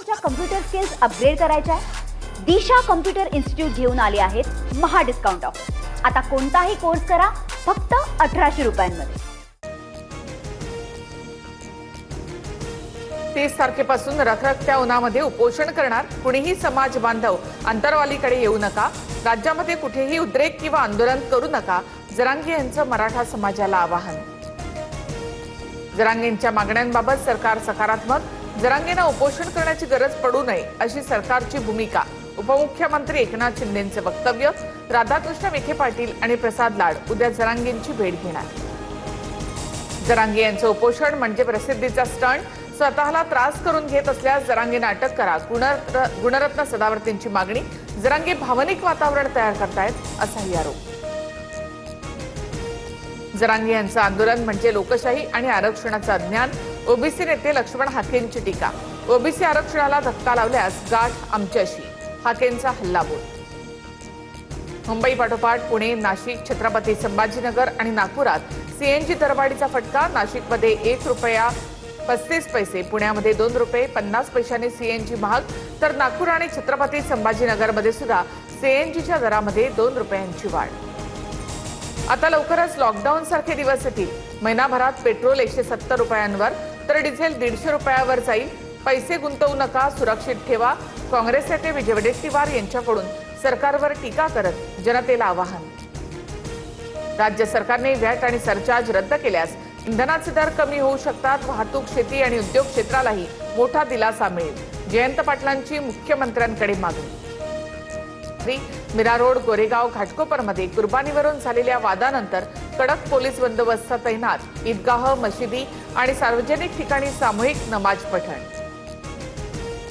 तुमच्या computer skills upgrade करायच्या आहे? दिशा कम्प्युटर इन्स्टिट्यूट घेऊन आले आहेत महा डिस्काउंट ऑफर। आता कोणताही कोर्स करा फक्त 1800 रुपयांमध्ये। 30 तारखेपासून रखरखत्या उन्हामध्ये उपोषण करणार कुणीही समाज बांधव अंतरवालीकडे येऊ नका। राज्यामध्ये कुठेही उद्रेक किंवा आंदोलन करू नका, जरांगे यांचं मराठा समाजाला आवाहन। जरांगेंच्या मागण्यांबाबत सरकार सकारात्मक, जरांगेंना उपोषण करण्याची गरज पडू नये अशी सरकारची भूमिका। उपमुख्यमंत्री एकनाथ शिंदेंचे वक्तव्य। राधाकृष्ण विखे पाटील आणि प्रसाद लाड उद्या जरांगेंची भेट घेणार। जरांगे यांचं उपोषण म्हणजे प्रसिद्धीचा स्टंट, स्वतःला त्रास करून घेत असल्यास जरांगेंना अटक करा, गुणरत्न सदावर्तेंची मागणी। जरांगे भावनिक वातावरण तयार करतायत असाही आरोप। जरांगे यांचं आंदोलन म्हणजे लोकशाही आणि आरक्षणाचं अज्ञान। ओबीसी नेते लक्ष्मण हाकेंची टीका। ओबीसी आरक्षणाला धक्का लावल्यास गाठ आमच्याशी, हाकेंचा हल्लाबोल। मुंबई पाठोपाठ पुणे, नाशिक, छत्रपती संभाजीनगर आणि नागपुरात सीएनजी दरवाढीचा फटका। नाशिकमध्ये 1 रुपया 35 पैसे, पुण्यामध्ये 2 रुपये 50 पैशांनी सीएनजी महाग, तर नागपूर आणि छत्रपती संभाजीनगरमध्ये सुद्धा सीएनजीच्या दरामध्ये 2 रुपयांची वाढ। आता लवकरच लॉकडाऊन सारखे दिवस येतील। महिनाभरात पेट्रोल 170 रुपयांवर तर डिझेल 150 रुपयावर जाईल। पैसे गुंतवू नका, सुरक्षित ठेवा। काँग्रेस नेते विजय वडेट्टीवार यांच्याकडून सरकारवर टीका करत जनतेला आवाहन। राज्य सरकारने व्हॅट आणि सरचार्ज रद्द केल्यास इंधनाचे दर कमी होऊ शकतात। वाहतूक, शेती आणि उद्योग क्षेत्रालाही मोठा दिलासा मिळेल। जयंत पाटलांची मुख्यमंत्र्यांकडे मागणी। मीरा रोड, गोरेगाव, घाटकोपरमध्ये कुर्बानीवरून झालेल्या वादानंतर कडक पोलीस बंदोबस्त तैनात। ईदगाह, मशिदी आणि सार्वजनिक ठिकाणी सामूहिक नमाज पठण।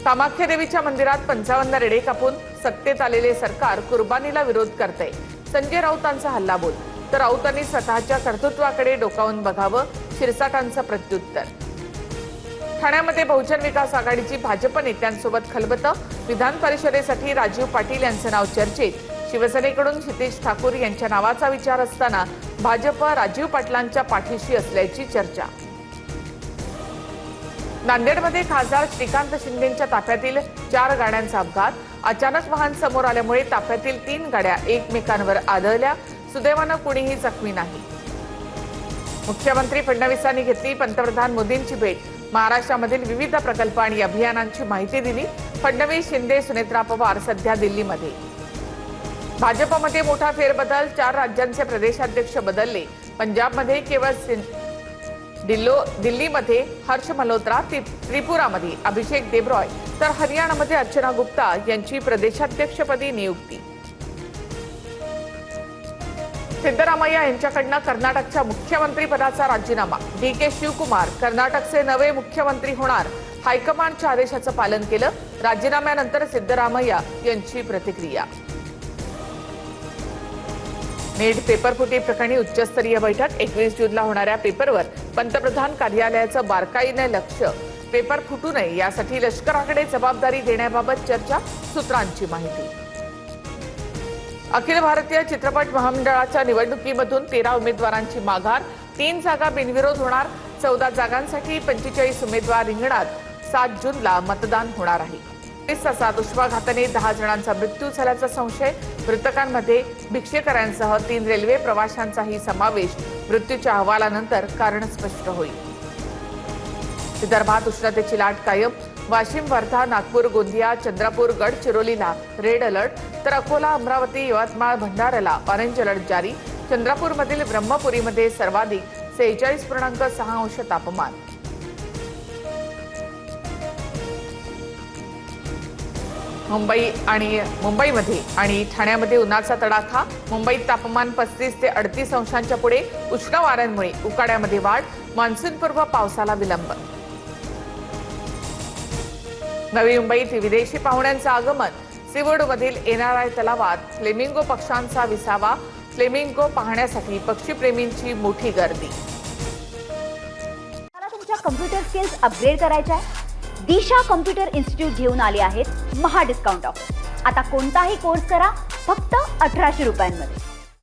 कामाख्या देवीच्या मंदिरात 55 रेडे कापून सत्तेत आलेले सरकार कुर्बानीला विरोध करते। संजय राऊतांचा हल्लाबोल, तर राऊतांनी स्वतःच्या कर्तृत्वाकडे डोकावून बघावं, शिरसाटांचं प्रत्युत्तर। ठाण्यामध्ये बहुजन विकास आघाडीची भाजप नेत्यांसोबत खलबतं। विधान परिषदेसाठी राजीव पाटील यांचं नाव चर्चेत। शिवसेनेकडून क्षितिज ठाकूर यांच्या नावाचा विचार असताना भाजप राजीव पाटलांच्या पाठीशी असल्याची चर्चा। नांदेडमध्ये खासदार श्रीकांत शिंदेंच्या ताफ्यातील 4 गाड्यांचा अपघात। अचानक वाहन समोर आल्यामुळे ताफ्यातील 3 गाड्या एकमेकांवर आदळल्या। सुदैवानं कुणीही जखमी नाही। मुख्यमंत्री फडणवीसांनी घेतली पंतप्रधान मोदींची भेट। महाराष्ट्रामधील विविध प्रकल्प आणि अभियानांची माहिती दिली। फडणवीस, शिंदे, सुनेत्रा पवार सध्या दिल्लीमध्ये। भाजपमध्ये मोठा फेरबदल, 4 राज्यांचे प्रदेशाध्यक्ष बदलले। पंजाबमध्ये केवळ दिल्लीमध्ये हर्ष मल्होत्रा, त्रिपुरामध्ये अभिषेक देबरॉय, तर हरियाणामध्ये अर्चना गुप्ता यांची प्रदेशाध्यक्षपदी नियुक्ती। सिद्धरामय्या यांच्याकडनं कर्नाटकच्या मुख्यमंत्री पदाचा राजीनामा। डीके शिवकुमार कर्नाटकचे नवे मुख्यमंत्री होणार। हायकमांडच्या आदेशाचं पालन केलं। राजीनाम्यानंतर सिद्धरामय्या यांची प्रतिक्रिया। नेट पेपरफुटी प्रकरणी उच्चस्तरीय बैठक। 21 जूनला होणाऱ्या पेपरवर पंतप्रधान कार्यालयाचं बारकाईने लक्ष। पेपर फुटू नये यासाठी लष्कराकडे जबाबदारी देण्याबाबत चर्चा, सूत्रांची माहिती। अखिल भारतीय चित्रपट महामंडळाच्या निवडणुकीमधून 13 उमेदवारांची माघार। 3 जागा बिनविरोध होणार। 14 जागांसाठी 45 उमेदवार रिंगणात। 7 जूनला मतदान होणार आहे। 30 तासात उष्माघाताने 10 जणांचा मृत्यू झाल्याचा संशय। मृतकांमध्ये भिक्षेकरांसह 3 रेल्वे प्रवाशांचाही समावेश। मृत्यूच्या अहवालानंतर कारण स्पष्ट होईल। विदर्भात उष्णतेची लाट कायम। वाशिम, वर्धा, नागपूर, गोंदिया, चंद्रपूर, गडचिरोलीला रेड अलर्ट, तर अकोला, अमरावती, यवतमाळ, भंडाऱ्याला ऑरेंज अलर्ट जारी। चंद्रपूरमधील ब्रह्मपुरीमध्ये सर्वाधिक 46.6 अंश तापमान। मुंबईमध्ये आणि ठाण्यामध्ये उन्हाचा तडाखा। मुंबईत तापमान 35 ते 38 अंशांच्या पुढे। उष्ण वाऱ्यांमुळे उकाड्यामध्ये वाढ। मान्सूनपूर्व पावसाला विलंब। नवी मुंबईत विदेशी पाहुण्यांचं आगमन। सीवूडमधील एनआरआय तलावात फ्लेमिंगो पक्ष्यांचा विसावा। फ्लेमिंगो पाहण्यासाठी पक्षीप्रेमींची मोठी गर्दी। तुमच्या कम्प्युटर स्किल्स अपग्रेड करायच्या आहे? दिशा कम्प्युटर इन्स्टिट्यूट घेऊन आले आहेत महा डिस्काउंट ऑफर। आता कोणताही कोर्स करा फक्त 1800 रुपयांमध्ये।